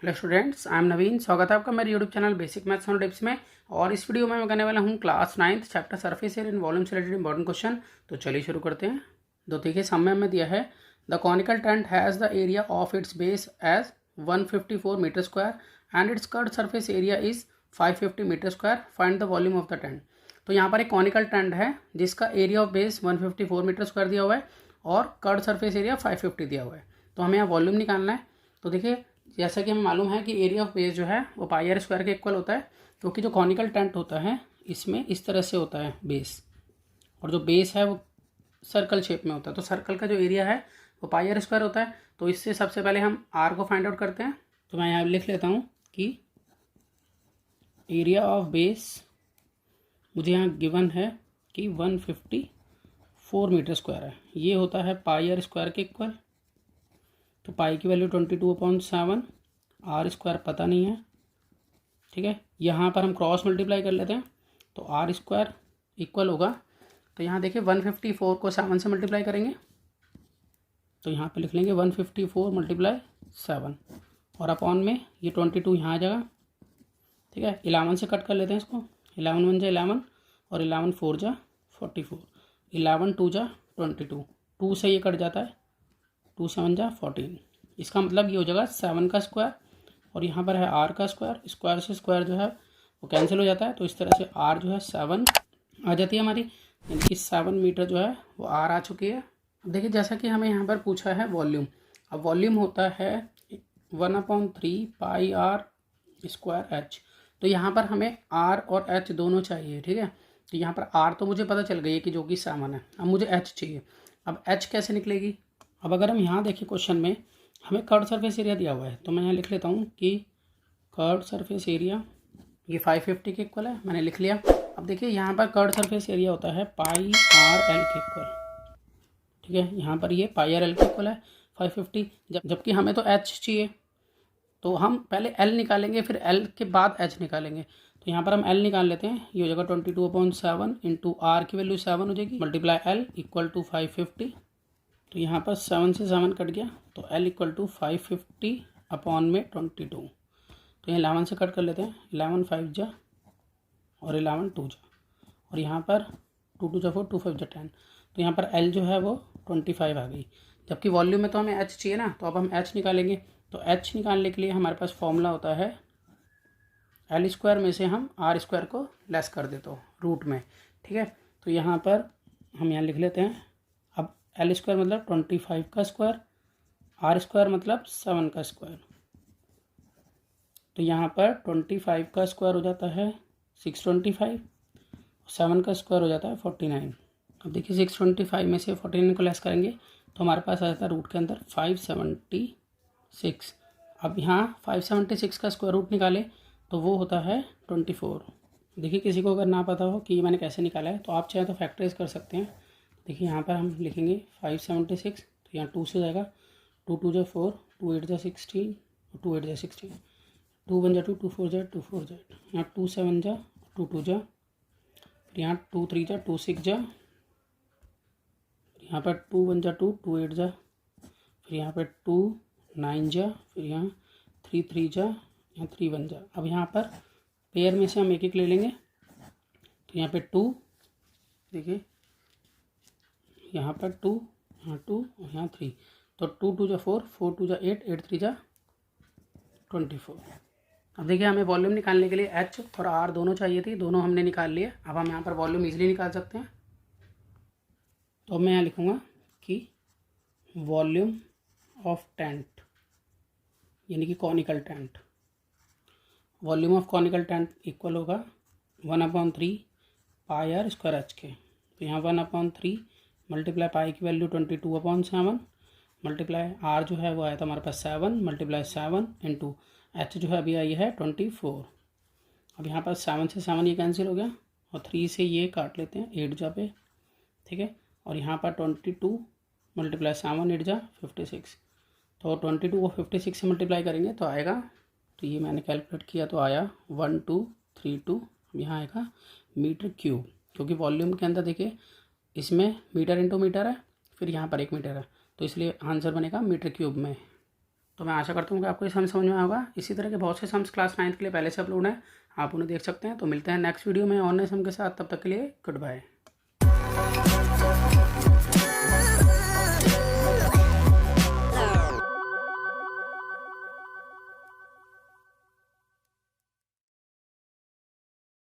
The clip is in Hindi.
हेलो स्टूडेंट्स, आई एम नवीन। स्वागत है आपका मेरे YouTube channel basic maths and tips में। और इस वीडियो में मैं करने वाला हूं class 9th chapter surface area in volume से रिलेटेड इंपॉर्टेंट क्वेश्चन। तो चलिए शुरू करते हैं। तो देखिए सामने हमें दिया है the conical tent has the area of its base as 154 metre square and its curved surface area is 550 metre square, find the volume of the tent. तो यहाँ पर एक कॉनिकल टेंट है जिसका area of base 154 metre square दिया हुआ है और कर्व्ड सरफेस एरिया 550 दिया हुआ है। तो हमें यहाँ वॉल्यूम निकालना है। तो देखिए जैसा कि हमें मालूम है कि एरिया ऑफ बेस जो है वो पाई आर स्क्वायर के इक्वल होता है, क्योंकि जो कॉनिकल टेंट होता है इसमें इस तरह से होता है बेस, और जो बेस है वो सर्कल शेप में होता है। तो सर्कल का जो एरिया है वो पाई आर स्क्वायर होता है। तो इससे सबसे पहले हम आर को फाइंड आउट करते हैं। तो मैं यहाँ लिख लेता हूँ कि एरिया ऑफ बेस मुझे यहाँ गिवन है कि 154 मीटर स्क्वायर है। ये होता है पाई आर स्क्वायर के इक्वल। तो पाई की वैल्यू 22/7, आर स्क्वायर पता नहीं है, ठीक है। यहाँ पर हम क्रॉस मल्टीप्लाई कर लेते हैं तो आर स्क्वायर इक्वल होगा। तो यहाँ देखिए 154 को 7 से मल्टीप्लाई करेंगे तो यहाँ पे लिख लेंगे 154 × 7 और अपॉन में ये 22 यहाँ आ जाएगा, ठीक है। 11 से कट कर लेते हैं इसको। 11 1 जा 11 और 11 4 जा 44, 11 2 जा 22, 2 से ये कट जाता है, 2 7 जा 14। इसका मतलब ये हो जाएगा 7 का स्क्वायर और यहाँ पर है आर का स्क्वायर। स्क्वायर से स्क्वायर जो है वो कैंसिल हो जाता है। तो इस तरह से आर जो है 7 आ जाती है हमारी, यानी कि 7 मीटर जो है वो आर आ चुकी है। अब देखिए जैसा कि हमें यहाँ पर पूछा है वॉल्यूम। अब वॉल्यूम होता है 1/3 पाई आर स्क्वायर एच। तो यहाँ पर हमें आर और एच दोनों चाहिए, ठीक है। तो यहाँ पर आर तो मुझे पता चल गई है कि जो कि 7 है। अब मुझे एच चाहिए। अब एच कैसे निकलेगी? अब अगर हम यहाँ देखें क्वेश्चन में हमें कर्व्ड सरफेस एरिया दिया हुआ है, तो मैं यहाँ लिख लेता हूँ कि कर्व्ड सरफेस एरिया ये 550 के इक्वल है। मैंने लिख लिया। अब देखिए यहाँ पर कर्व्ड सरफेस एरिया होता है पाई आर एल के इक्वल, ठीक है। यहाँ पर ये पाई आर एल के इक्वल है 550, जबकि हमें तो एच चाहिए। तो हम पहले एल निकालेंगे फिर एल के बाद एच निकालेंगे। तो यहाँ पर हम एल निकाल लेते हैं। ये हो जाएगा 22/7 इंटू आर की वैल्यू 7 हो जाएगी मल्टीप्लाई एल इक्वल टू 550। तो यहाँ पर 7 से 7 कट गया तो L इक्वल टू 550 अपॉन में 22। तो यहाँ 11 से कट कर लेते हैं। 11 5 जा और 11 2 जा और यहाँ पर 2 2 जा 4, 2 5 जा 10। तो यहाँ पर L जो है वो 25 आ गई, जबकि वॉल्यूम में तो हमें H चाहिए ना। तो अब हम H निकालेंगे। तो H निकालने के लिए हमारे पास फॉर्मूला होता है L स्क्वायर में से हम R स्क्वायर को लेस कर देते हो रूट में, ठीक है। तो यहाँ पर हम यहाँ लिख लेते हैं। अब L स्क्वायर मतलब 25 का स्क्वायर, R स्क्वायर मतलब 7 का स्क्वायर। तो यहाँ पर 25 का स्क्वायर हो जाता है 625, 7 का स्क्वायर हो जाता है 49। अब देखिए 625 में से 49 को लेस करेंगे तो हमारे पास आ जाता है रूट के अंदर 576। अब यहाँ 576 का स्क्वायर रूट निकाले तो वो होता है 24। देखिए किसी को अगर ना पता हो कि ये मैंने कैसे निकाला है तो आप चाहे तो फैक्टराइज कर सकते हैं। देखिए यहाँ पर हम लिखेंगे 576, तो यहाँ 2 से जाएगा, 2 2 जा 4, 2 8 जा 16 और 2 8 जा 16, 2 1 जा 2, 2 4 जा 2 4 जा, यहाँ 2 7 जा 2 2 जा, फिर यहाँ 2 3 जा 2 6 जा, यहाँ पर 2 1 जा 2, 2 8 जा, फिर यहाँ पर 2 9 जा, फिर यहाँ 3 3 जा, यहाँ 3 1 जा। अब यहाँ पर पेयर में से हम एक एक ले लेंगे। तो यहाँ पे 2, देखिए यहाँ पर 2, यहाँ 2 और यहाँ 3। तो 2 2 जा 4, 4 2 जा 8, 8 3 जा 24। अब देखिए हमें वॉल्यूम निकालने के लिए H और R दोनों चाहिए थी, दोनों हमने निकाल लिए। अब हम यहाँ पर वॉल्यूम इजीली निकाल सकते हैं। तो मैं यहाँ लिखूँगा कि वॉल्यूम ऑफ टेंट यानी कि conical tent, volume of conical tent equal होगा 1/3 पाई आर स्क्वायर एच के। तो यहाँ 1/3 मल्टीप्लाई पाई की वैल्यू 22/7 मल्टीप्लाई आर जो है वो आया था हमारे पास 7 मल्टीप्लाई 7 इंटू एच जो है अभी आई है 24। अब यहाँ पर 7 से 7 ये कैंसिल हो गया और 3 से ये काट लेते हैं 8 जा पे, ठीक है। और यहाँ पर 22 मल्टीप्लाई 7 8 जा 56। तो 22 को 56 से मल्टीप्लाई करेंगे तो आएगा, तो ये मैंने कैलकुलेट किया तो आया 1232। यहाँ आएगा मीटर क्यूब, क्योंकि वॉल्यूम के अंदर देखिए इसमें मीटर इंटू मीटर है, फिर यहाँ पर 1 मीटर है, तो इसलिए आंसर बनेगा मीटर क्यूब में। तो मैं आशा करता हूँ कि आपको ये समझ में होगा। इसी तरह के बहुत से सम्स क्लास 9th के लिए पहले से अपलोड हैं, आप उन्हें देख सकते हैं। तो मिलते हैं नेक्स्ट वीडियो में और नए सम के साथ, तब तक के लिए गुड बाय।